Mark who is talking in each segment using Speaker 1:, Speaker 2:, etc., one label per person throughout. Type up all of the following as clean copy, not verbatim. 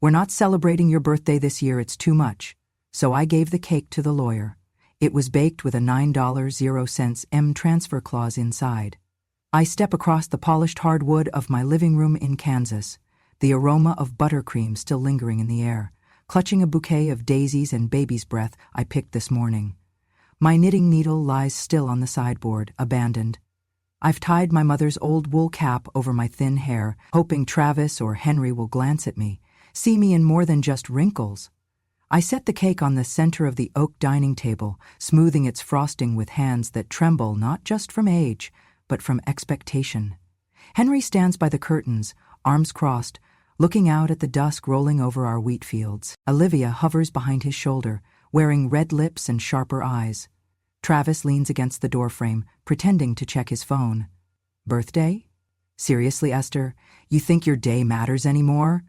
Speaker 1: "We're not celebrating your birthday this year, it's too much." So I gave the cake to the lawyer. It was baked with a $9.00 transfer clause inside. I step across the polished hardwood of my living room in Kansas, the aroma of buttercream still lingering in the air, clutching a bouquet of daisies and baby's breath I picked this morning. My knitting needle lies still on the sideboard, abandoned. I've tied my mother's old wool cap over my thin hair, hoping Travis or Henry will glance at me, see me in more than just wrinkles. I set the cake on the center of the oak dining table, smoothing its frosting with hands that tremble not just from age, but from expectation. Henry stands by the curtains, arms crossed, looking out at the dusk rolling over our wheat fields. Olivia hovers behind his shoulder, wearing red lips and sharper eyes. Travis leans against the doorframe, pretending to check his phone. "Birthday? Seriously, Esther, you think your day matters anymore?"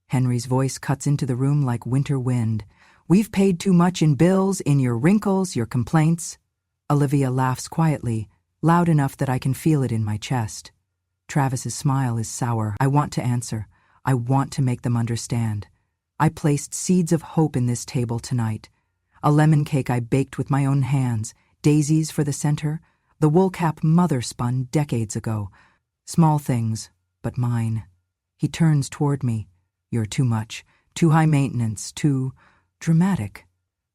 Speaker 1: Henry's voice cuts into the room like winter wind. "We've paid too much in bills, in your wrinkles, your complaints." Olivia laughs quietly, loud enough that I can feel it in my chest. Travis's smile is sour. I want to answer. I want to make them understand. I placed seeds of hope in this table tonight. A lemon cake I baked with my own hands, daisies for the center, the wool cap mother spun decades ago. Small things, but mine. He turns toward me. "You're too much, too high maintenance, too dramatic."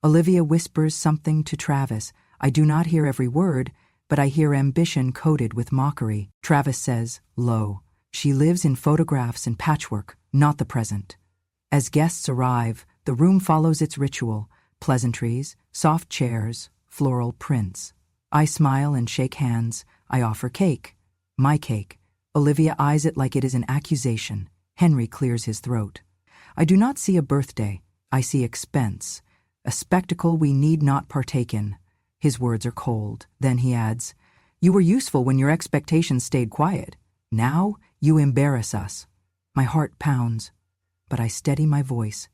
Speaker 1: Olivia whispers something to Travis. I do not hear every word, but I hear ambition coated with mockery. Travis says, low, "She lives in photographs and patchwork, not the present." As guests arrive, the room follows its ritual: pleasantries, soft chairs, floral prints. I smile and shake hands. I offer cake. My cake. Olivia eyes it like it is an accusation. Henry clears his throat. I do not see a birthday. I see expense, a spectacle we need not partake in. His words are cold. Then he adds, "You were useful when your expectations stayed quiet. Now you embarrass us." My heart pounds, but I steady my voice.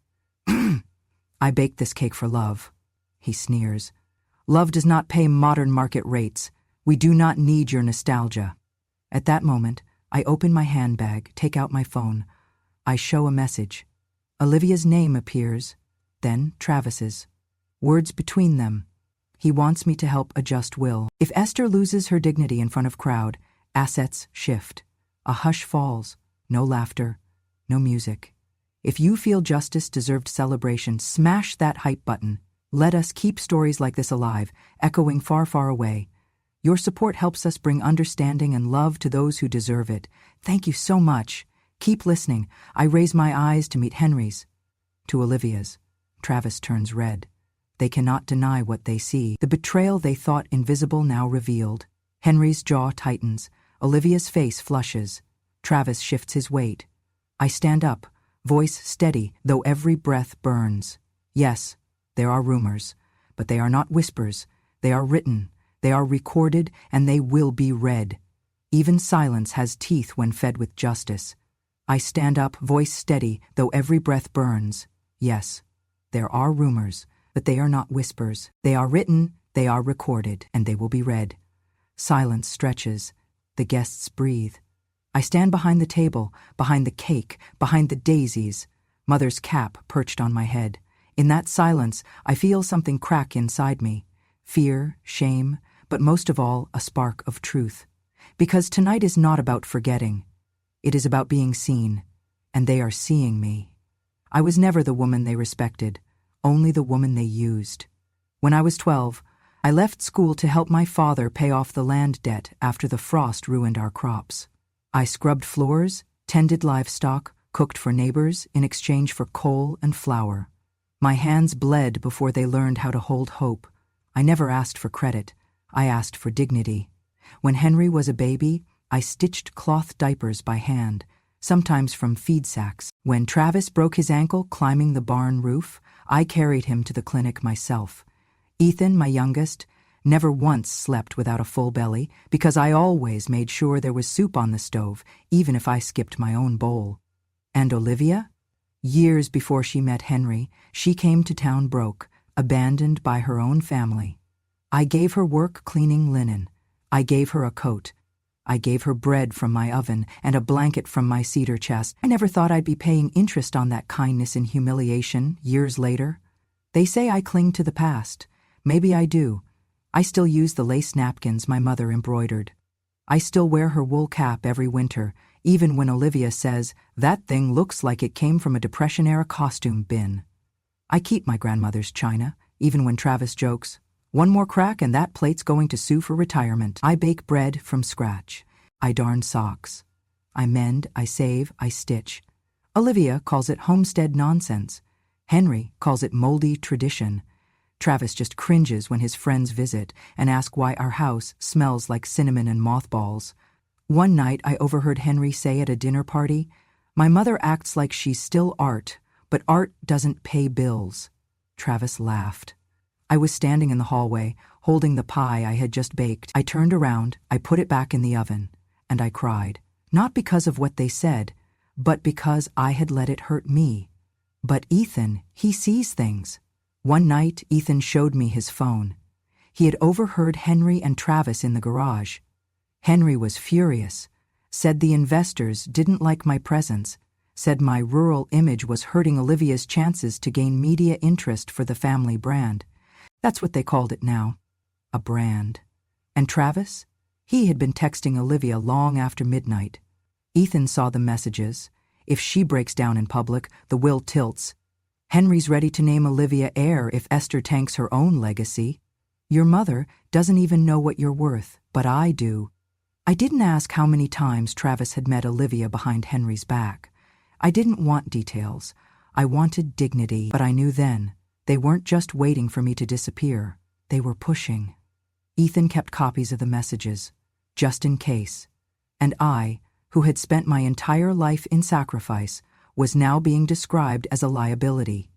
Speaker 1: "I baked this cake for love." He sneers. "Love does not pay modern market rates. We do not need your nostalgia." At that moment, I open my handbag, take out my phone. I show a message. Olivia's name appears, then Travis's. Words between them. He wants me to help adjust will. If Esther loses her dignity in front of crowd, assets shift. A hush falls. No laughter, no music. If you feel justice deserved celebration, smash that hype button. Let us keep stories like this alive, echoing far, far away. Your support helps us bring understanding and love to those who deserve it. Thank you so much. Keep listening. I raise my eyes to meet Henry's. To Olivia's. Travis turns red. They cannot deny what they see. The betrayal they thought invisible now revealed. Henry's jaw tightens. Olivia's face flushes. Travis shifts his weight. I stand up, voice steady, though every breath burns. Yes, there are rumors, but they are not whispers. They are written. They are recorded, and they will be read. Even silence has teeth when fed with justice. I stand up, voice steady, though every breath burns. Yes, there are rumors, but they are not whispers. They are written, they are recorded, and they will be read. Silence stretches. The guests breathe. I stand behind the table, behind the cake, behind the daisies. Mother's cap perched on my head. In that silence, I feel something crack inside me. Fear, shame, but most of all, a spark of truth. Because tonight is not about forgetting. It is about being seen, and they are seeing me. I was never the woman they respected, only the woman they used. When I was 12, I left school to help my father pay off the land debt after the frost ruined our crops. I scrubbed floors, tended livestock, cooked for neighbors in exchange for coal and flour. My hands bled before they learned how to hold hope. I never asked for credit. I asked for dignity. When Henry was a baby, I stitched cloth diapers by hand, sometimes from feed sacks. When Travis broke his ankle climbing the barn roof, I carried him to the clinic myself. Ethan, my youngest, never once slept without a full belly because I always made sure there was soup on the stove, even if I skipped my own bowl. And Olivia? Years before she met Henry, she came to town broke, abandoned by her own family. I gave her work cleaning linen. I gave her a coat. I gave her bread from my oven and a blanket from my cedar chest. I never thought I'd be paying interest on that kindness and humiliation years later. They say I cling to the past. Maybe I do. I still use the lace napkins my mother embroidered. I still wear her wool cap every winter, even when Olivia says, "That thing looks like it came from a Depression-era costume bin." I keep my grandmother's china, even when Travis jokes, "One more crack and that plate's going to sue for retirement." I bake bread from scratch. I darn socks. I mend, I save, I stitch. Olivia calls it homestead nonsense. Henry calls it moldy tradition. Travis just cringes when his friends visit and ask why our house smells like cinnamon and mothballs. One night I overheard Henry say at a dinner party, "My mother acts like she's still art, but art doesn't pay bills." Travis laughed. I was standing in the hallway, holding the pie I had just baked. I turned around, I put it back in the oven, and I cried. Not because of what they said, but because I had let it hurt me. But Ethan, he sees things. One night, Ethan showed me his phone. He had overheard Henry and Travis in the garage. Henry was furious, said the investors didn't like my presence, said my rural image was hurting Olivia's chances to gain media interest for the family brand. That's what they called it now, a brand. And Travis? He had been texting Olivia long after midnight. Ethan saw the messages. If she breaks down in public, the will tilts. Henry's ready to name Olivia heir if Esther tanks her own legacy. Your mother doesn't even know what you're worth, but I do. I didn't ask how many times Travis had met Olivia behind Henry's back. I didn't want details. I wanted dignity, but I knew then they weren't just waiting for me to disappear. They were pushing. Ethan kept copies of the messages, just in case. And I, who had spent my entire life in sacrifice, was now being described as a liability.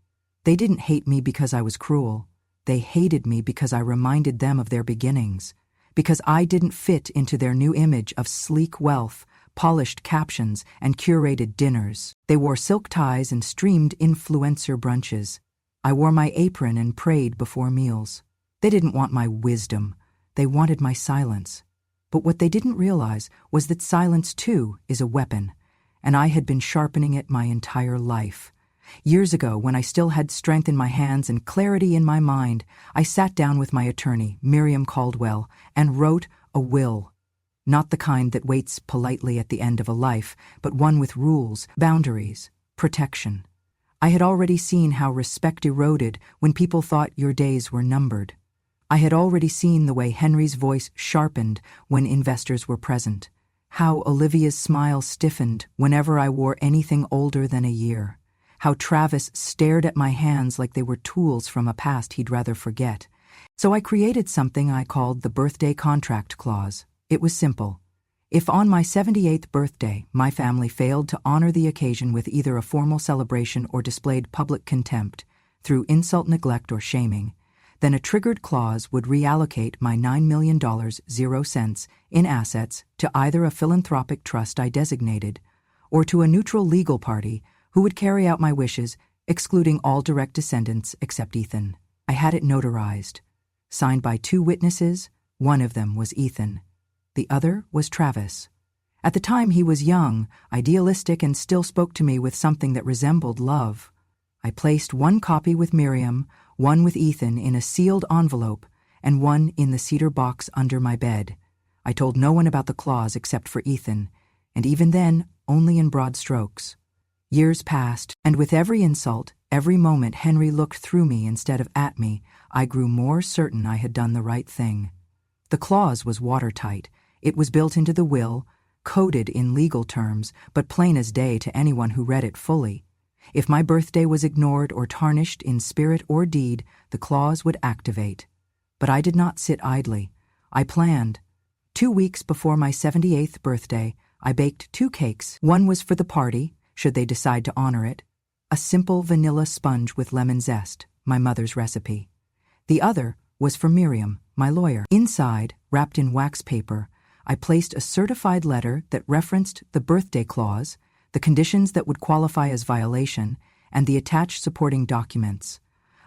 Speaker 1: They didn't hate me because I was cruel. They hated me because I reminded them of their beginnings, because I didn't fit into their new image of sleek wealth, polished captions, and curated dinners. They wore silk ties and streamed influencer brunches. I wore my apron and prayed before meals. They didn't want my wisdom. They wanted my silence. But what they didn't realize was that silence, too, is a weapon, and I had been sharpening it my entire life. Years ago, when I still had strength in my hands and clarity in my mind, I sat down with my attorney, Miriam Caldwell, and wrote a will. Not the kind that waits politely at the end of a life, but one with rules, boundaries, protection. I had already seen how respect eroded when people thought your days were numbered. I had already seen the way Henry's voice sharpened when investors were present, how Olivia's smile stiffened whenever I wore anything older than a year, how Travis stared at my hands like they were tools from a past he'd rather forget. So I created something I called the birthday contract clause. It was simple. If on my 78th birthday my family failed to honor the occasion with either a formal celebration or displayed public contempt through insult, neglect, or shaming, then a triggered clause would reallocate my $9 million, 0 cents, in assets to either a philanthropic trust I designated or to a neutral legal party who would carry out my wishes, excluding all direct descendants except Ethan. I had it notarized, signed by 2 witnesses. One of them was Ethan. The other was Travis. At the time he was young, idealistic, and still spoke to me with something that resembled love. I placed 1 copy with Miriam, 1 with Ethan in a sealed envelope, and 1 in the cedar box under my bed. I told no one about the clause except for Ethan, and even then, only in broad strokes. Years passed, and with every insult, every moment Henry looked through me instead of at me, I grew more certain I had done the right thing. The clause was watertight. It was built into the will, coded in legal terms, but plain as day to anyone who read it fully. If my birthday was ignored or tarnished in spirit or deed, the clause would activate. But I did not sit idly. I planned. 2 weeks before my 78th birthday, I baked 2 cakes. One was for the party, should they decide to honor it, a simple vanilla sponge with lemon zest, my mother's recipe. The other was for Miriam, my lawyer. Inside, wrapped in wax paper, I placed a certified letter that referenced the birthday clause, the conditions that would qualify as violation, and the attached supporting documents.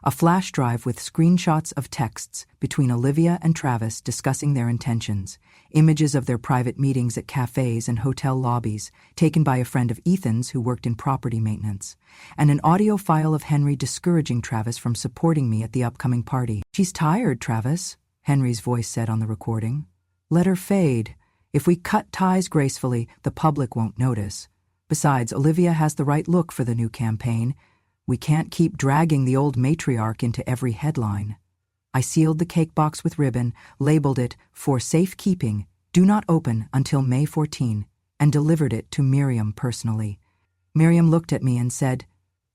Speaker 1: A flash drive with screenshots of texts between Olivia and Travis discussing their intentions, images of their private meetings at cafes and hotel lobbies, taken by a friend of Ethan's who worked in property maintenance, and an audio file of Henry discouraging Travis from supporting me at the upcoming party. "She's tired, Travis," Henry's voice said on the recording. "Let her fade. If we cut ties gracefully, the public won't notice. Besides, Olivia has the right look for the new campaign. We can't keep dragging the old matriarch into every headline." I sealed the cake box with ribbon, labeled it, "For safekeeping, do not open until May 14, and delivered it to Miriam personally. Miriam looked at me and said,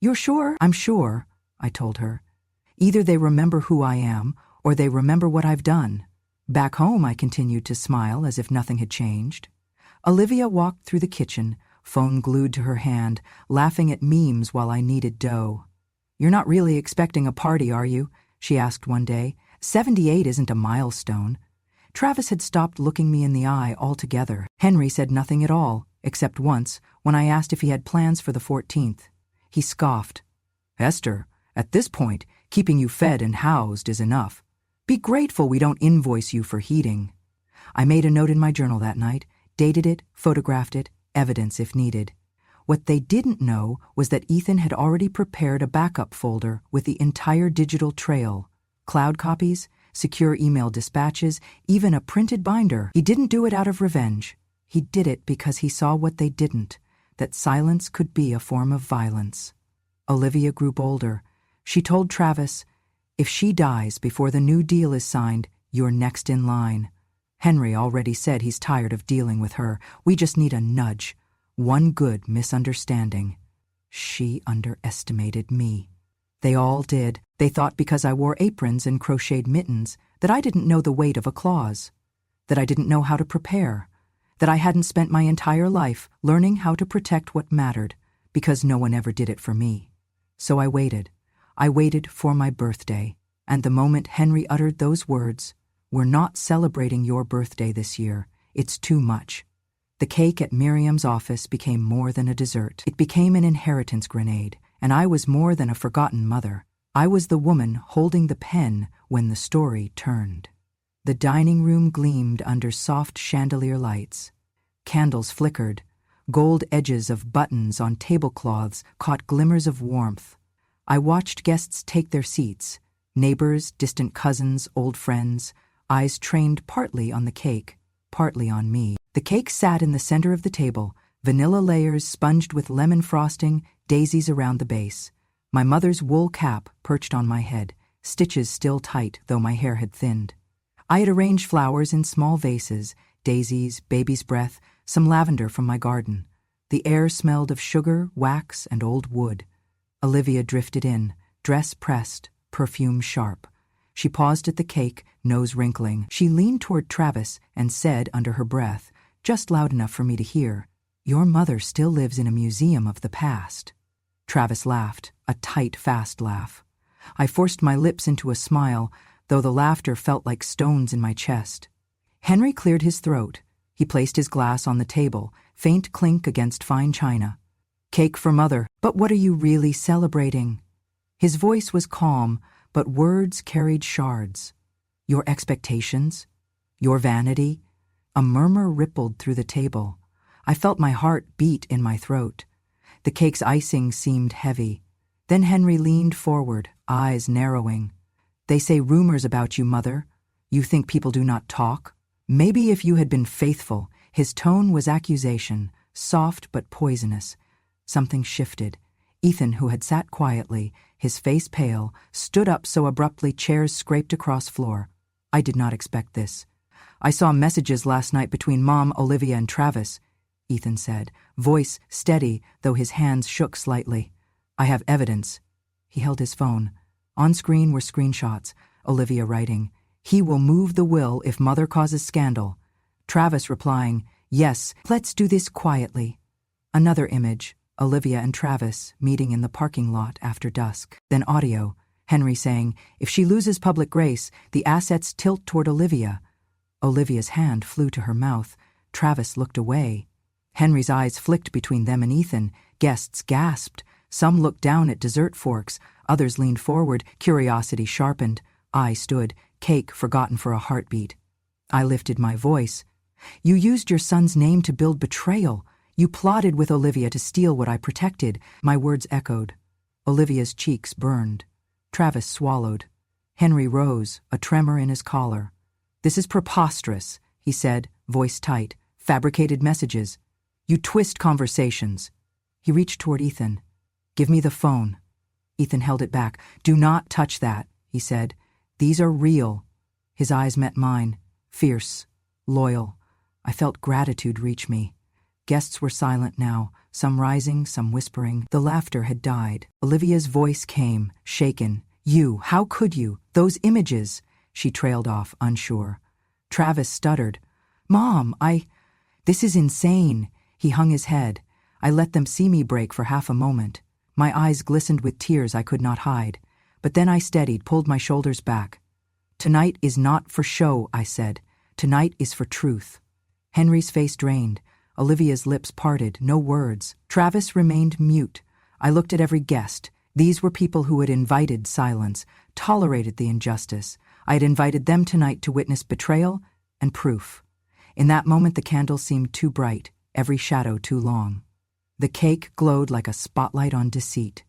Speaker 1: "You're sure?" "I'm sure," I told her. "Either they remember who I am, or they remember what I've done." Back home, I continued to smile as if nothing had changed. Olivia walked through the kitchen, phone glued to her hand, laughing at memes while I kneaded dough. "You're not really expecting a party, are you?" she asked one day. 78 isn't a milestone." Travis had stopped looking me in the eye altogether. Henry said nothing at all, except once, when I asked if he had plans for the 14th. He scoffed. "Esther, at this point, keeping you fed and housed is enough. Be grateful we don't invoice you for heating." I made a note in my journal that night, dated it, photographed it, evidence if needed. What they didn't know was that Ethan had already prepared a backup folder with the entire digital trail, cloud copies, secure email dispatches, even a printed binder. He didn't do it out of revenge. He did it because he saw what they didn't, that silence could be a form of violence. Olivia grew bolder. She told Travis, "If she dies before the new deal is signed, you're next in line. Henry already said he's tired of dealing with her. We just need a nudge. One good misunderstanding." She underestimated me. They all did. They thought because I wore aprons and crocheted mittens that I didn't know the weight of a clause, that I didn't know how to prepare, that I hadn't spent my entire life learning how to protect what mattered, because no one ever did it for me. So I waited. I waited for my birthday, and the moment Henry uttered those words, "We're not celebrating your birthday this year. It's too much," the cake at Miriam's office became more than a dessert. It became an inheritance grenade, and I was more than a forgotten mother. I was the woman holding the pen when the story turned. The dining room gleamed under soft chandelier lights. Candles flickered. Gold edges of buttons on tablecloths caught glimmers of warmth. I watched guests take their seats, neighbors, distant cousins, old friends, eyes trained partly on the cake, partly on me. The cake sat in the center of the table, vanilla layers sponged with lemon frosting, daisies around the base. My mother's wool cap perched on my head, stitches still tight though my hair had thinned. I had arranged flowers in small vases, daisies, baby's breath, some lavender from my garden. The air smelled of sugar, wax, and old wood. Olivia drifted in, dress pressed, perfume sharp. She paused at the cake, nose wrinkling. She leaned toward Travis and said under her breath, just loud enough for me to hear, "Your mother still lives in a museum of the past." Travis laughed, a tight, fast laugh. I forced my lips into a smile, though the laughter felt like stones in my chest. Henry cleared his throat. He placed his glass on the table, faint clink against fine china. "Cake for Mother, but what are you really celebrating?" His voice was calm, but words carried shards. "Your expectations? Your vanity?" A murmur rippled through the table. I felt my heart beat in my throat. The cake's icing seemed heavy. Then Henry leaned forward, eyes narrowing. "They say rumors about you, Mother. You think people do not talk? Maybe if you had been faithful." His tone was accusation, soft but poisonous. Something shifted. Ethan, who had sat quietly, his face pale, stood up so abruptly chairs scraped across floor. "I did not expect this. I saw messages last night between Mom, Olivia, and Travis," Ethan said, voice steady, though his hands shook slightly. "I have evidence." He held his phone. On screen were screenshots, Olivia writing, "He will move the will if Mother causes scandal." Travis replying, "Yes, let's do this quietly." Another image, Olivia and Travis meeting in the parking lot after dusk. Then audio, Henry saying, "If she loses public grace, the assets tilt toward Olivia." Olivia's hand flew to her mouth. Travis looked away. Henry's eyes flicked between them and Ethan. Guests gasped. Some looked down at dessert forks, others leaned forward, curiosity sharpened. I stood, cake forgotten for a heartbeat. I lifted my voice. You used your son's name to build betrayal. You plotted with Olivia to steal what I protected. My words echoed. Olivia's cheeks burned. Travis swallowed. Henry rose, a tremor in his collar. This is preposterous, he said, voice tight. Fabricated messages. You twist conversations. He reached toward Ethan. Give me the phone. Ethan held it back. Do not touch that, he said. These are real. His eyes met mine. Fierce. Loyal. I felt gratitude reach me. Guests were silent now, some rising, some whispering. The laughter had died. Olivia's voice came, shaken. You, how could you? Those images. She trailed off, unsure. Travis stuttered. Mom, This is insane. He hung his head. I let them see me break for half a moment. My eyes glistened with tears I could not hide. But then I steadied, pulled my shoulders back. Tonight is not for show, I said. Tonight is for truth. Henry's face drained. Olivia's lips parted, no words. Travis remained mute. I looked at every guest. These were people who had invited silence, tolerated the injustice. I had invited them tonight to witness betrayal and proof. In that moment the candles seemed too bright, every shadow too long. The cake glowed like a spotlight on deceit.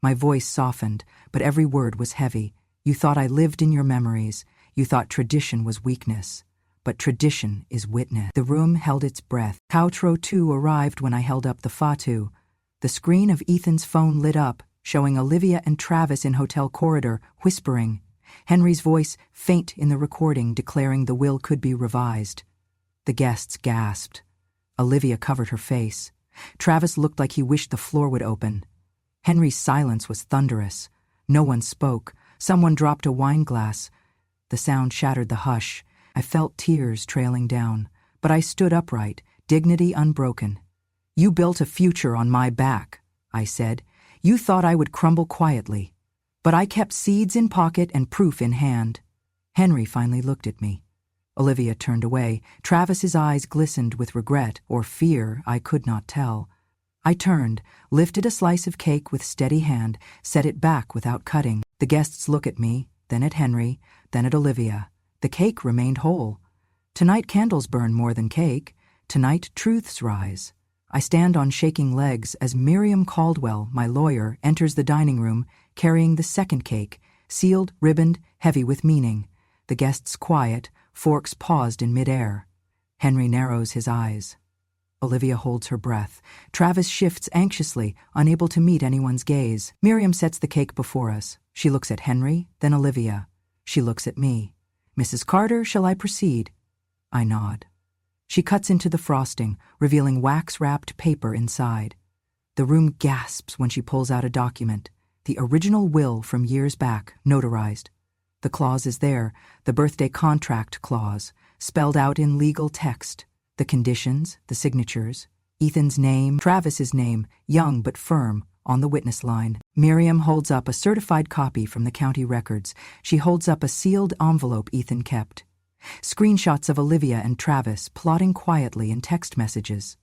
Speaker 1: My voice softened, but every word was heavy. You thought I lived in your memories. You thought tradition was weakness. But tradition is witness. The room held its breath. Outro 2 arrived when I held up the Fatu. The screen of Ethan's phone lit up, showing Olivia and Travis in hotel corridor, whispering. Henry's voice, faint in the recording, declaring the will could be revised. The guests gasped. Olivia covered her face. Travis looked like he wished the floor would open. Henry's silence was thunderous. No one spoke. Someone dropped a wine glass. The sound shattered the hush. I felt tears trailing down, but I stood upright, dignity unbroken. You built a future on my back, I said. You thought I would crumble quietly. But I kept seeds in pocket and proof in hand. Henry finally looked at me. Olivia turned away. Travis's eyes glistened with regret or fear, I could not tell. I turned, lifted a slice of cake with steady hand, set it back without cutting. The guests looked at me, then at Henry, then at Olivia. The cake remained whole. Tonight candles burn more than cake. Tonight truths rise. I stand on shaking legs as Miriam Caldwell, my lawyer, enters the dining room, carrying the second cake, sealed, ribboned, heavy with meaning. The guests quiet, forks paused in midair. Henry narrows his eyes. Olivia holds her breath. Travis shifts anxiously, unable to meet anyone's gaze. Miriam sets the cake before us. She looks at Henry, then Olivia. She looks at me. Mrs. Carter, shall I proceed? I nod. She cuts into the frosting, revealing wax-wrapped paper inside. The room gasps when she pulls out a document, the original will from years back, notarized. The clause is there, the birthday contract clause, spelled out in legal text. The conditions, the signatures, Ethan's name, Travis's name, young but firm, on the witness line. Miriam holds up a certified copy from the county records. She holds up a sealed envelope Ethan kept. Screenshots of Olivia and Travis plotting quietly in text messages.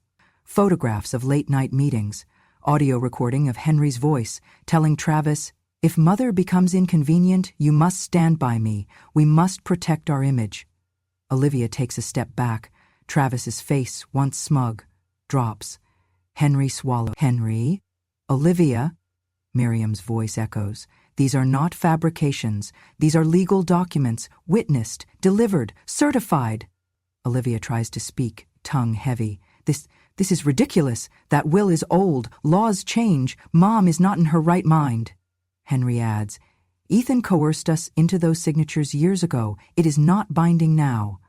Speaker 1: Photographs of late-night meetings. Audio recording of Henry's voice, telling Travis, "If Mother becomes inconvenient, you must stand by me. We must protect our image." Olivia takes a step back. Travis's face, once smug, drops. Henry swallows. Henry? Olivia? Miriam's voice echoes. These are not fabrications. These are legal documents, witnessed, delivered, certified. Olivia tries to speak, tongue heavy. This is ridiculous. That will is old. Laws change. Mom is not in her right mind. Henry adds, Ethan coerced us into those signatures years ago. It is not binding now.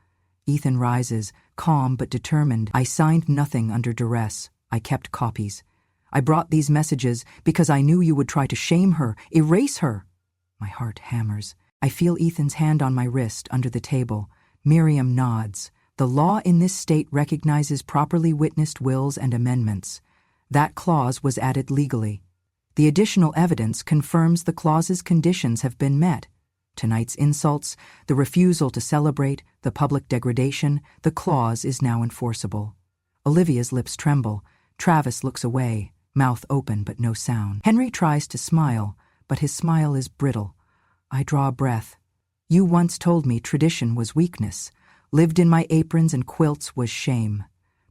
Speaker 1: Ethan rises, calm but determined. I signed nothing under duress. I kept copies. I brought these messages because I knew you would try to shame her, erase her. My heart hammers. I feel Ethan's hand on my wrist under the table. Miriam nods. The law in this state recognizes properly witnessed wills and amendments. That clause was added legally. The additional evidence confirms the clause's conditions have been met. Tonight's insults, the refusal to celebrate, the public degradation, the clause is now enforceable. Olivia's lips tremble. Travis looks away. mouth open but no sound. Henry tries to smile, but his smile is brittle. I draw a breath. You once told me tradition was weakness, lived in my aprons and quilts was shame.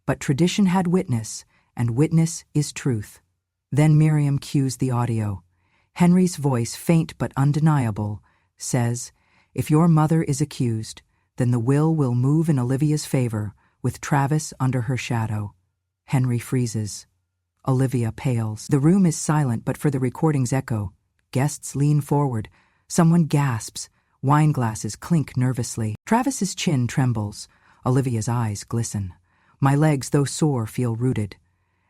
Speaker 1: But tradition had witness, and witness is truth. Then Miriam cues the audio. Henry's voice, faint but undeniable, says, "If your mother is accused, then the will move in Olivia's favor, with Travis under her shadow." Henry freezes. Olivia pales. The room is silent but for the recording's echo. Guests lean forward. Someone gasps. Wine glasses clink nervously. Travis's chin trembles. Olivia's eyes glisten. My legs, though sore, feel rooted.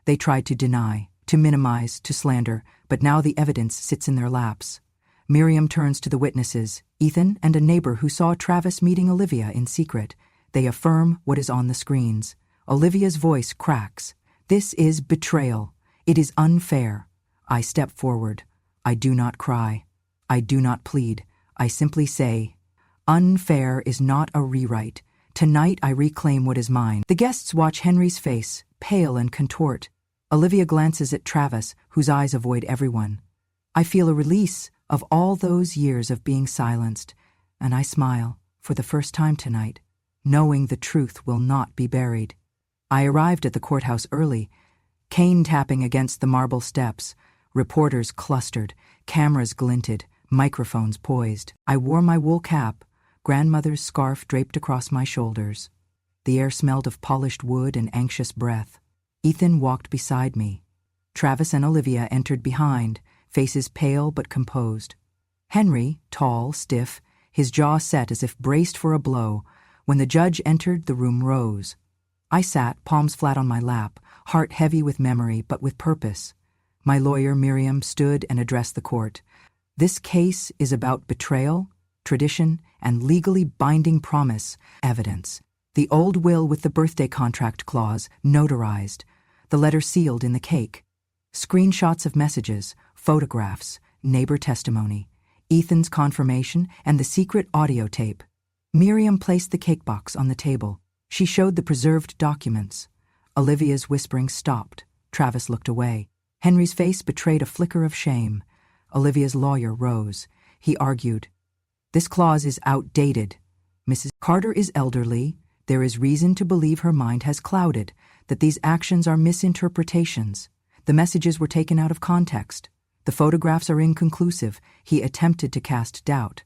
Speaker 1: They tried to deny, to minimize, to slander, but now the evidence sits in their laps. Miriam turns to the witnesses, Ethan and a neighbor who saw Travis meeting Olivia in secret. They affirm what is on the screens. Olivia's voice cracks. This is betrayal. It is unfair. I step forward. I do not cry. I do not plead. I simply say, unfair is not a rewrite. Tonight I reclaim what is mine. The guests watch Henry's face, pale and contort. Olivia glances at Travis, whose eyes avoid everyone. I feel a release of all those years of being silenced, and I smile, for the first time tonight, knowing the truth will not be buried. I arrived at the courthouse early, cane tapping against the marble steps, reporters clustered, cameras glinted, microphones poised. I wore my wool cap, grandmother's scarf draped across my shoulders. The air smelled of polished wood and anxious breath. Ethan walked beside me. Travis and Olivia entered behind, faces pale but composed. Henry, tall, stiff, his jaw set as if braced for a blow. When the judge entered, the room rose. I sat, palms flat on my lap, heart heavy with memory but with purpose. My lawyer, Miriam, stood and addressed the court. This case is about betrayal, tradition, and legally binding promise, evidence. The old will with the birthday contract clause, notarized. The letter sealed in the cake. Screenshots of messages, photographs, neighbor testimony, Ethan's confirmation, and the secret audio tape. Miriam placed the cake box on the table. She showed the preserved documents. Olivia's whispering stopped. Travis looked away. Henry's face betrayed a flicker of shame. Olivia's lawyer rose. He argued, "This clause is outdated. Mrs. Carter is elderly. There is reason to believe her mind has clouded, that these actions are misinterpretations. The messages were taken out of context. The photographs are inconclusive." He attempted to cast doubt.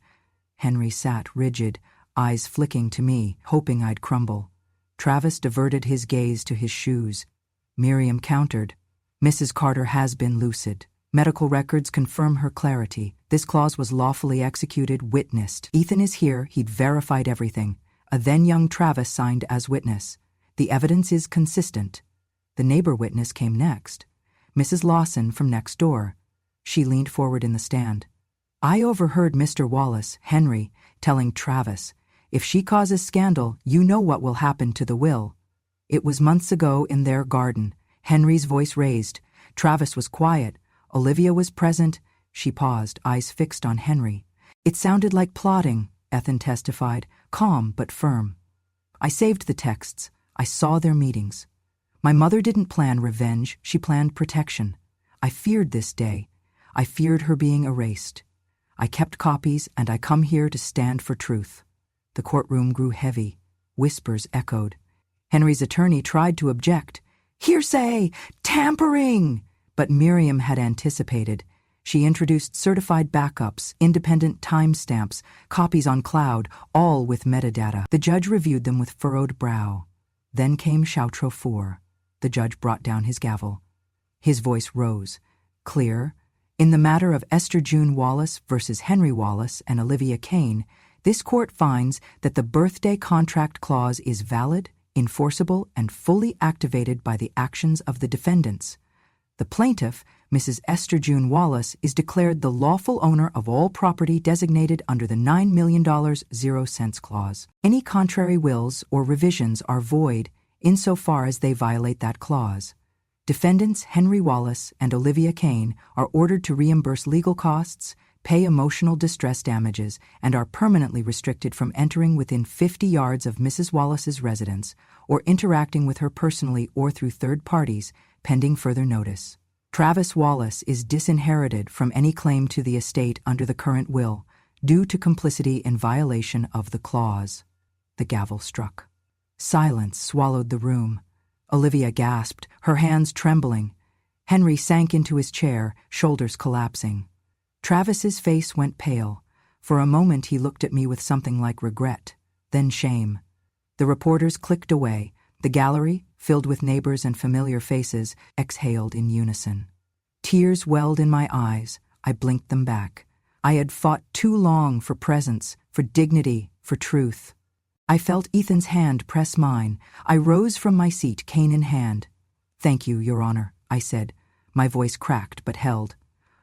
Speaker 1: Henry sat rigid, eyes flicking to me, hoping I'd crumble. Travis diverted his gaze to his shoes. Miriam countered, "Mrs. Carter has been lucid. Medical records confirm her clarity. This clause was lawfully executed, witnessed. Ethan is here, he'd verified everything. A then-young Travis signed as witness. The evidence is consistent." The neighbor witness came next. Mrs. Lawson from next door. She leaned forward in the stand. "I overheard Mr. Wallace, Henry, telling Travis, 'If she causes scandal, you know what will happen to the will.' It was months ago in their garden." Henry's voice raised. Travis was quiet. Olivia was present. She paused, eyes fixed on Henry. "It sounded like plotting," Ethan testified, calm but firm. "I saved the texts. I saw their meetings. My mother didn't plan revenge, she planned protection. I feared this day. I feared her being erased. I kept copies, and I come here to stand for truth." The courtroom grew heavy. Whispers echoed. Henry's attorney tried to object. "Hearsay! Tampering!" But Miriam had anticipated. She introduced certified backups, independent timestamps, copies on cloud, all with metadata. The judge reviewed them with furrowed brow. Then came Chautreau 4. The judge brought down his gavel. His voice rose, clear. "In the matter of Esther June Wallace versus Henry Wallace and Olivia Kane, this court finds that the birthday contract clause is valid, enforceable, and fully activated by the actions of the defendants. The plaintiff, Mrs. Esther June Wallace, is declared the lawful owner of all property designated under the $9 million 0 cents clause. Any contrary wills or revisions are void insofar as they violate that clause. Defendants Henry Wallace and Olivia Kane are ordered to reimburse legal costs, pay emotional distress damages, and are permanently restricted from entering within 50 yards of Mrs. Wallace's residence or interacting with her personally or through third parties, pending further notice." Travis Wallace is disinherited from any claim to the estate under the current will, due to complicity in violation of the clause. The gavel struck. Silence swallowed the room. Olivia gasped, her hands trembling. Henry sank into his chair, shoulders collapsing. Travis's face went pale. For a moment he looked at me with something like regret, then shame. The reporters clicked away. The gallery, filled with neighbors and familiar faces, exhaled in unison. Tears welled in my eyes. I blinked them back. I had fought too long for presence, for dignity, for truth. I felt Ethan's hand press mine. I rose from my seat, cane in hand. "Thank you, Your Honor," I said. My voice cracked but held.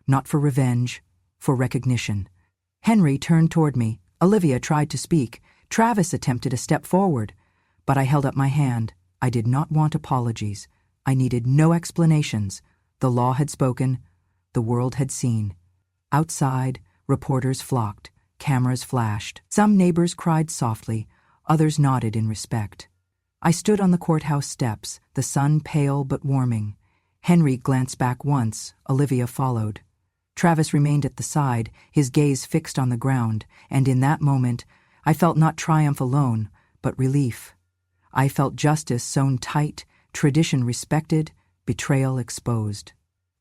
Speaker 1: Not for revenge, for recognition. Henry turned toward me. Olivia tried to speak. Travis attempted a step forward. But I held up my hand. I did not want apologies. I needed no explanations. The law had spoken. The world had seen. Outside, reporters flocked. Cameras flashed. Some neighbors cried softly. Others nodded in respect. I stood on the courthouse steps, the sun pale but warming. Henry glanced back once. Olivia followed. Travis remained at the side, his gaze fixed on the ground, and in that moment, I felt not triumph alone, but relief. I felt justice sewn tight, tradition respected, betrayal exposed.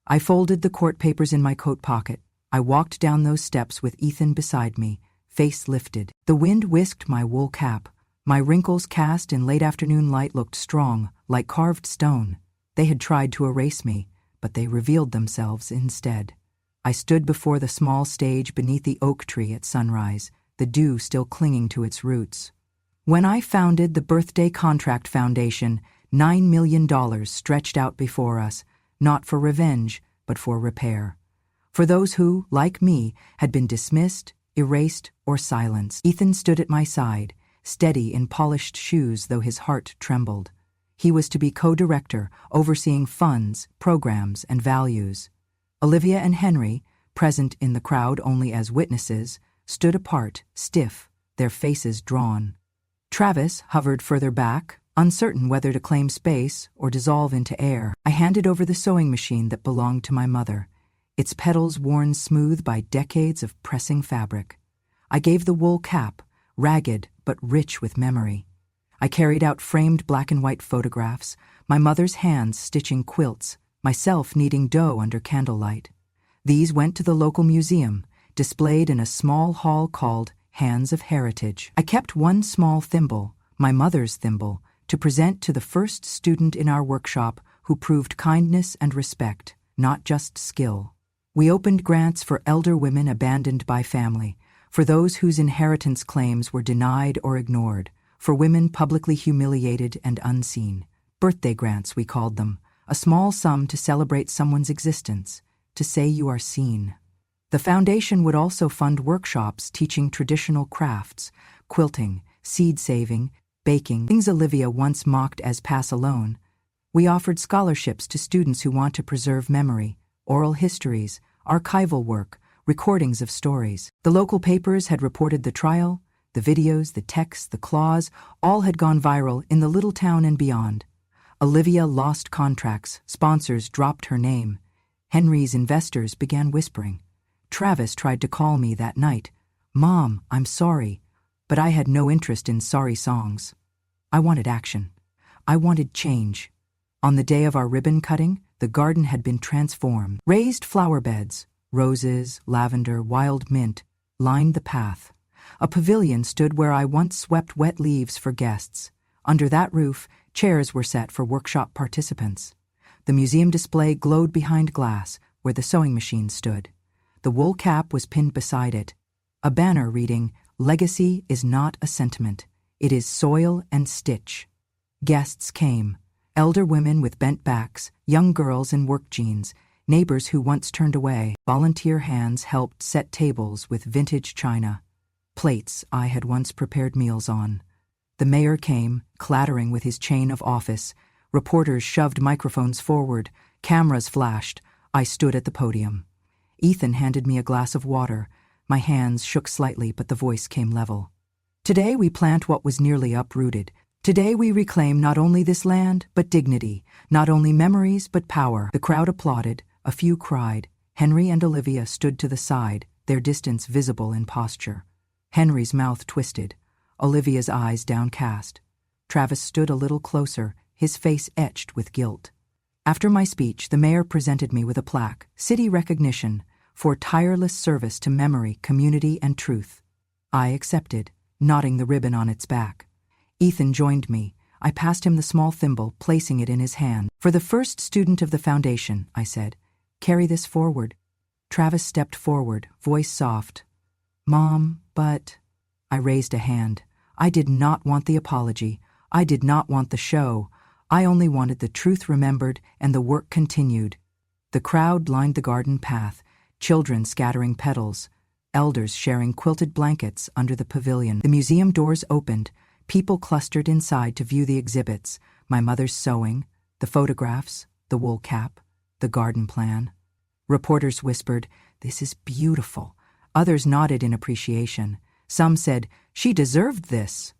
Speaker 1: I folded the court papers in my coat pocket. I walked down those steps with Ethan beside me, face lifted. The wind whisked my wool cap. My wrinkles cast in late afternoon light looked strong, like carved stone. They had tried to erase me, but they revealed themselves instead. I stood before the small stage beneath the oak tree at sunrise, the dew still clinging to its roots. When I founded the Birthday Contract Foundation, $9 million stretched out before us, not for revenge, but for repair. For those who, like me, had been dismissed, erased, or silenced. Ethan stood at my side, steady in polished shoes though his heart trembled. He was to be co-director, overseeing funds, programs, and values. Olivia and Henry, present in the crowd only as witnesses, stood apart, stiff, their faces drawn. Travis hovered further back, uncertain whether to claim space or dissolve into air. I handed over the sewing machine that belonged to my mother, its petals worn smooth by decades of pressing fabric. I gave the wool cap, ragged but rich with memory. I carried out framed black and white photographs, my mother's hands stitching quilts, myself kneading dough under candlelight. These went to the local museum, displayed in a small hall called Hands of Heritage. I kept one small thimble, my mother's thimble, to present to the first student in our workshop who proved kindness and respect, not just skill. We opened grants for elder women abandoned by family, for those whose inheritance claims were denied or ignored, for women publicly humiliated and unseen. Birthday grants, we called them, a small sum to celebrate someone's existence, to say you are seen. The foundation would also fund workshops teaching traditional crafts, quilting, seed saving, baking, things Olivia once mocked as pass alone. We offered scholarships to students who want to preserve memory, oral histories, archival work, recordings of stories. The local papers had reported the trial. The videos, the texts, the clause, all had gone viral in the little town and beyond. Olivia lost contracts, sponsors dropped her name. Henry's investors began whispering. Travis tried to call me that night. "Mom, I'm sorry," but I had no interest in sorry songs. I wanted action. I wanted change. On the day of our ribbon cutting, the garden had been transformed. Raised flower beds, roses, lavender, wild mint, lined the path. A pavilion stood where I once swept wet leaves for guests. Under that roof, chairs were set for workshop participants. The museum display glowed behind glass, where the sewing machine stood. The wool cap was pinned beside it. A banner reading, "Legacy is not a sentiment. It is soil and stitch." Guests came. Elder women with bent backs, young girls in work jeans, neighbors who once turned away. Volunteer hands helped set tables with vintage china. Plates I had once prepared meals on. The mayor came, clattering with his chain of office. Reporters shoved microphones forward. Cameras flashed. I stood at the podium. Ethan handed me a glass of water. My hands shook slightly, but the voice came level. "Today we plant what was nearly uprooted. Today we reclaim not only this land, but dignity. Not only memories, but power." The crowd applauded. A few cried. Henry and Olivia stood to the side, their distance visible in posture. Henry's mouth twisted, Olivia's eyes downcast. Travis stood a little closer, his face etched with guilt. After my speech, the mayor presented me with a plaque, City Recognition, for tireless service to memory, community, and truth. I accepted, knotting the ribbon on its back. Ethan joined me. I passed him the small thimble, placing it in his hand. For the first student of the foundation, I said, carry this forward. Travis stepped forward, voice soft. Mom, but... I raised a hand. I did not want the apology. I did not want the show. I only wanted the truth remembered and the work continued. The crowd lined the garden path, children scattering petals, elders sharing quilted blankets under the pavilion. The museum doors opened, people clustered inside to view the exhibits, my mother's sewing, the photographs, the wool cap, the garden plan. Reporters whispered, "This is beautiful." Others nodded in appreciation. Some said, "She deserved this."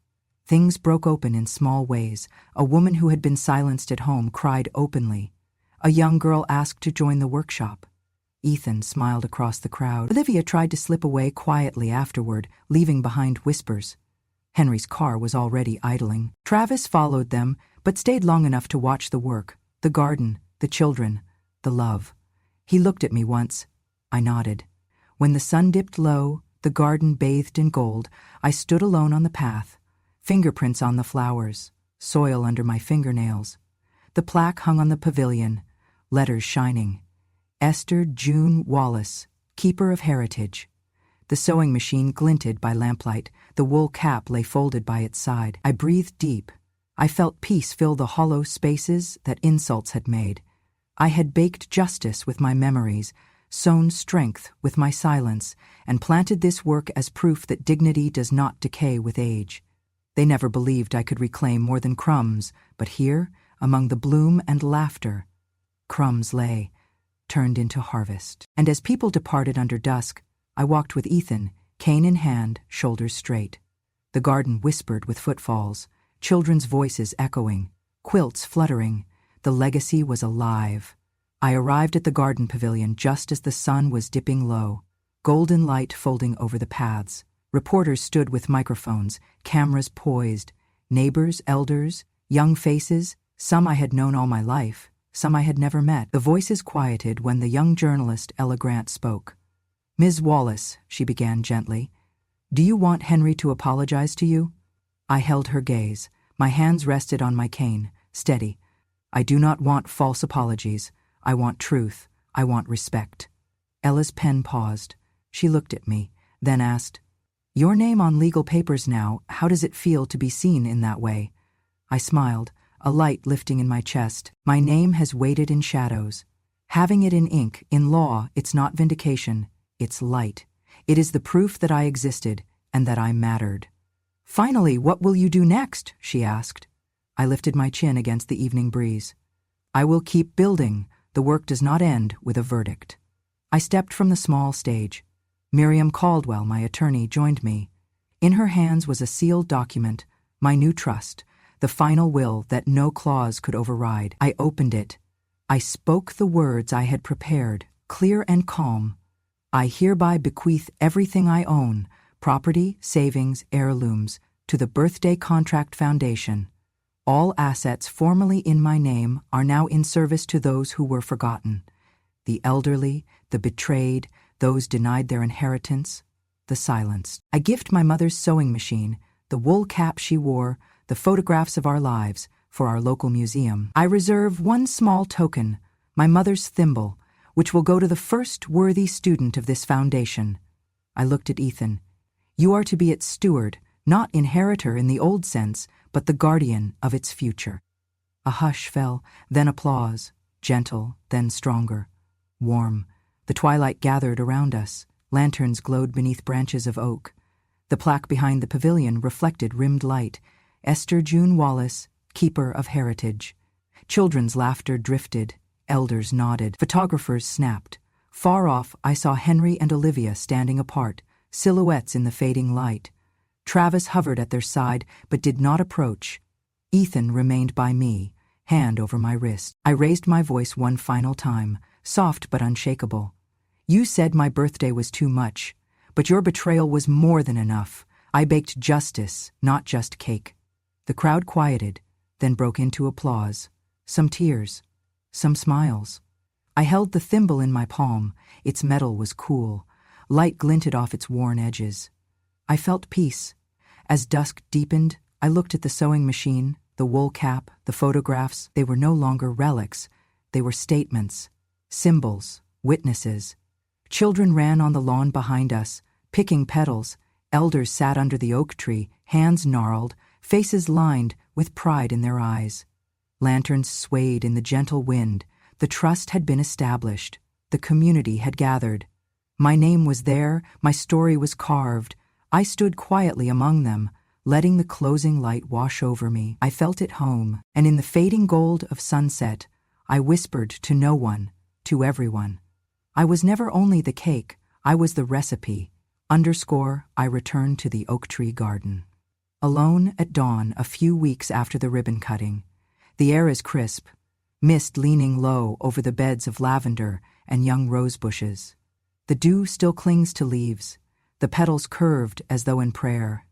Speaker 1: Things broke open in small ways. A woman who had been silenced at home cried openly. A young girl asked to join the workshop. Ethan smiled across the crowd. Olivia tried to slip away quietly afterward, leaving behind whispers. Henry's car was already idling. Travis followed them, but stayed long enough to watch the work, the garden, the children, the love. He looked at me once. I nodded. When the sun dipped low, the garden bathed in gold, I stood alone on the path, fingerprints on the flowers, soil under my fingernails. The plaque hung on the pavilion, letters shining. Esther June Wallace, Keeper of Heritage. The sewing machine glinted by lamplight. The wool cap lay folded by its side. I breathed deep. I felt peace fill the hollow spaces that insults had made. I had baked justice with my memories, sown strength with my silence, and planted this work as proof that dignity does not decay with age. They never believed I could reclaim more than crumbs, but here, among the bloom and laughter, crumbs lay, turned into harvest. And as people departed under dusk, I walked with Ethan, cane in hand, shoulders straight. The garden whispered with footfalls, children's voices echoing, quilts fluttering. The legacy was alive. I arrived at the garden pavilion just as the sun was dipping low, golden light folding over the paths. Reporters stood with microphones, cameras poised, neighbors, elders, young faces, some I had known all my life, some I had never met. The voices quieted when the young journalist Ella Grant spoke. "Ms. Wallace," she began gently, "do you want Henry to apologize to you?" I held her gaze. My hands rested on my cane, steady. "I do not want false apologies. I want truth. I want respect." Ella's pen paused. She looked at me, then asked, "Your name on legal papers now, how does it feel to be seen in that way?" I smiled, a light lifting in my chest. My name has waited in shadows. Having it in ink, in law, it's not vindication, it's light. It is the proof that I existed and that I mattered. "Finally, what will you do next?" she asked. I lifted my chin against the evening breeze. "I will keep building. The work does not end with a verdict." I stepped from the small stage. Miriam Caldwell, my attorney, joined me. In her hands was a sealed document, my new trust, the final will that no clause could override. I opened it. I spoke the words I had prepared, clear and calm. "I hereby bequeath everything I own, property, savings, heirlooms, to the Birthday Contract Foundation. All assets formerly in my name are now in service to those who were forgotten, the elderly, the betrayed, those denied their inheritance, the silenced. I gift my mother's sewing machine, the wool cap she wore, the photographs of our lives, for our local museum. I reserve one small token, my mother's thimble, which will go to the first worthy student of this foundation." I looked at Ethan. "You are to be its steward, not inheritor in the old sense, but the guardian of its future." A hush fell, then applause, gentle, then stronger, warm. The twilight gathered around us. Lanterns glowed beneath branches of oak. The plaque behind the pavilion reflected rimmed light. Esther June Wallace, Keeper of Heritage. Children's laughter drifted. Elders nodded. Photographers snapped. Far off, I saw Henry and Olivia standing apart, silhouettes in the fading light. Travis hovered at their side, but did not approach. Ethan remained by me, hand over my wrist. I raised my voice one final time. soft but unshakable. You said my birthday was too much, but your betrayal was more than enough. I baked justice, not just cake. The crowd quieted, then broke into applause. Some tears, some smiles. I held the thimble in my palm. Its metal was cool. Light glinted off its worn edges. I felt peace. As dusk deepened, I looked at the sewing machine, the wool cap, the photographs. They were no longer relics. They were statements, symbols, witnesses. Children ran on the lawn behind us, picking petals. Elders sat under the oak tree, hands gnarled, faces lined with pride in their eyes. Lanterns swayed in the gentle wind. The trust had been established. The community had gathered. My name was there. My story was carved. I stood quietly among them, letting the closing light wash over me. I felt at home, and in the fading gold of sunset, I whispered to no one, to everyone. I was never only the cake, I was the recipe. I returned to the oak tree garden. Alone at dawn, a few weeks after the ribbon cutting. The air is crisp, mist leaning low over the beds of lavender and young rose bushes. The dew still clings to leaves, the petals curved as though in prayer.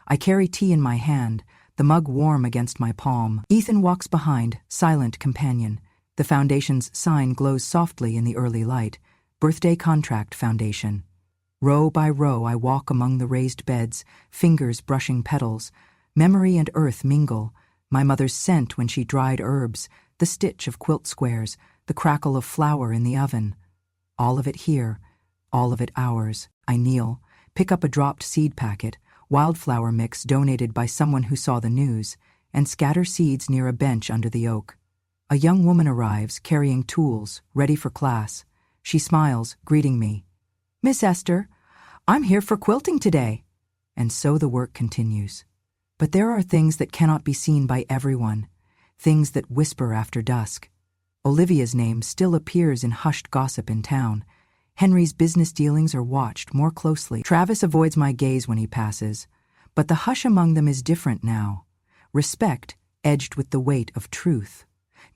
Speaker 1: I carry tea in my hand, the mug warm against my palm. Ethan walks behind, silent companion. The foundation's sign glows softly in the early light. Birthday Contract Foundation. Row by row I walk among the raised beds, fingers brushing petals. Memory and earth mingle. My mother's scent when she dried herbs, the stitch of quilt squares, the crackle of flour in the oven. All of it here, all of it ours. I kneel, pick up a dropped seed packet, wildflower mix donated by someone who saw the news, and scatter seeds near a bench under the oak. A young woman arrives, carrying tools, ready for class. She smiles, greeting me. "Miss Esther, I'm here for quilting today." And so the work continues. But there are things that cannot be seen by everyone, things that whisper after dusk. Olivia's name still appears in hushed gossip in town. Henry's business dealings are watched more closely. Travis avoids my gaze when he passes, but the hush among them is different now. Respect edged with the weight of truth.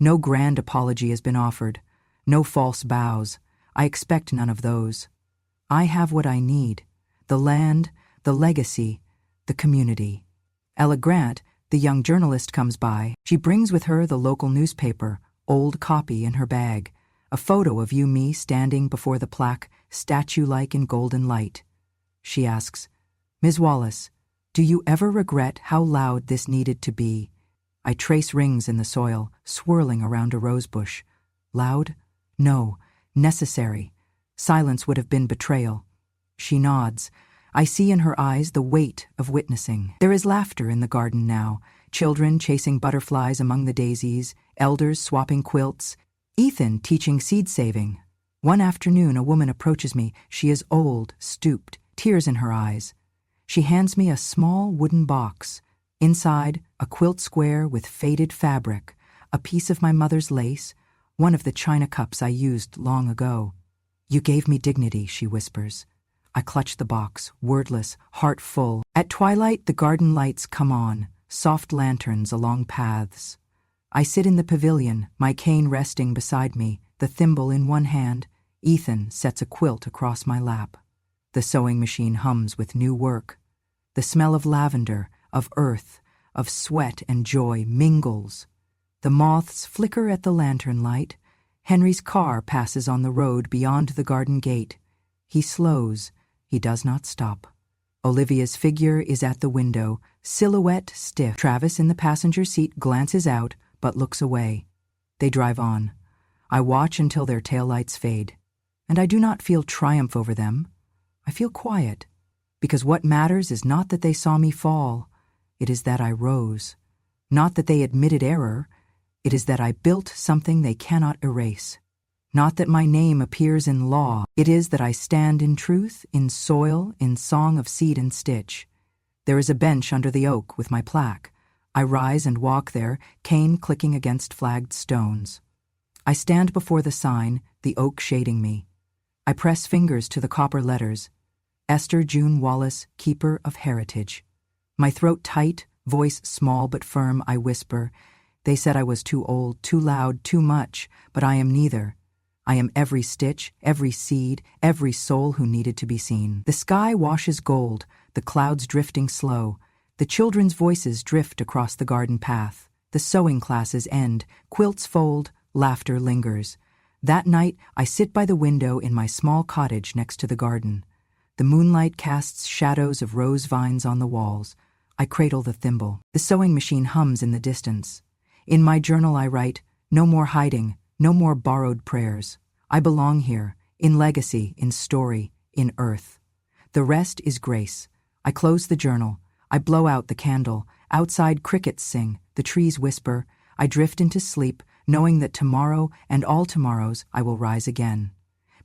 Speaker 1: No grand apology has been offered, no false bows. I expect none of those. I have what I need: the land, the legacy, the community. Ella Grant, the young journalist, comes by. She brings with her the local newspaper, old copy in her bag, a photo of me standing before the plaque, statue-like in golden light. She asks, "Ms. Wallace, do you ever regret how loud this needed to be?" I trace rings in the soil, swirling around a rosebush. Loud? No. Necessary. Silence would have been betrayal. She nods. I see in her eyes the weight of witnessing. There is laughter in the garden now, children chasing butterflies among the daisies, elders swapping quilts, Ethan teaching seed saving. One afternoon, a woman approaches me. She is old, stooped, tears in her eyes. She hands me a small wooden box. Inside, a quilt square with faded fabric, a piece of my mother's lace, one of the china cups I used long ago. "You gave me dignity," she whispers. I clutch the box, wordless, heart full. At twilight, the garden lights come on, soft lanterns along paths. I sit in the pavilion, my cane resting beside me, the thimble in one hand. Ethan sets a quilt across my lap. The sewing machine hums with new work. The smell of lavender, of earth, of sweat and joy mingles. The moths flicker at the lantern light. Henry's car passes on the road beyond the garden gate. He slows. He does not stop. Olivia's figure is at the window, silhouette stiff. Travis in the passenger seat glances out, but looks away. They drive on. I watch until their taillights fade. And I do not feel triumph over them. I feel quiet. Because what matters is not that they saw me fall. It is that I rose. Not that they admitted error. It is that I built something they cannot erase. Not that my name appears in law. It is that I stand in truth, in soil, in song of seed and stitch. There is a bench under the oak with my plaque. I rise and walk there, cane clicking against flagged stones. I stand before the sign, the oak shading me. I press fingers to the copper letters. Esther June Wallace, Keeper of Heritage. My throat tight, voice small but firm, I whisper. They said I was too old, too loud, too much, but I am neither. I am every stitch, every seed, every soul who needed to be seen. The sky washes gold, the clouds drifting slow. The children's voices drift across the garden path. The sewing classes end, quilts fold, laughter lingers. That night, I sit by the window in my small cottage next to the garden. The moonlight casts shadows of rose vines on the walls. I cradle the thimble. The sewing machine hums in the distance. In my journal I write, no more hiding, no more borrowed prayers. I belong here, in legacy, in story, in earth. The rest is grace. I close the journal. I blow out the candle. Outside crickets sing, the trees whisper. I drift into sleep, knowing that tomorrow and all tomorrows I will rise again.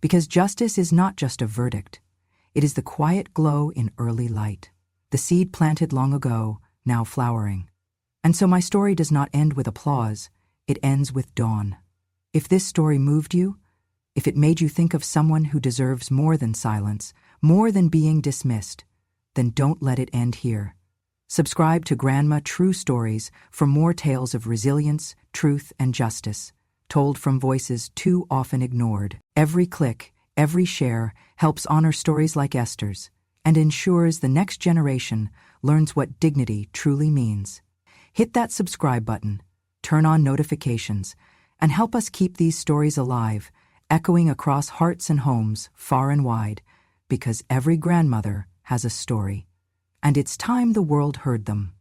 Speaker 1: Because justice is not just a verdict. It is the quiet glow in early light. The seed planted long ago, now flowering. And so my story does not end with applause. It ends with dawn. If this story moved you, if it made you think of someone who deserves more than silence, more than being dismissed, then don't let it end here. Subscribe to Grandma True Stories for more tales of resilience, truth, and justice, told from voices too often ignored. Every click, every share helps honor stories like Esther's and ensures the next generation learns what dignity truly means. Hit that subscribe button, turn on notifications, and help us keep these stories alive, echoing across hearts and homes far and wide, because every grandmother has a story. And it's time the world heard them.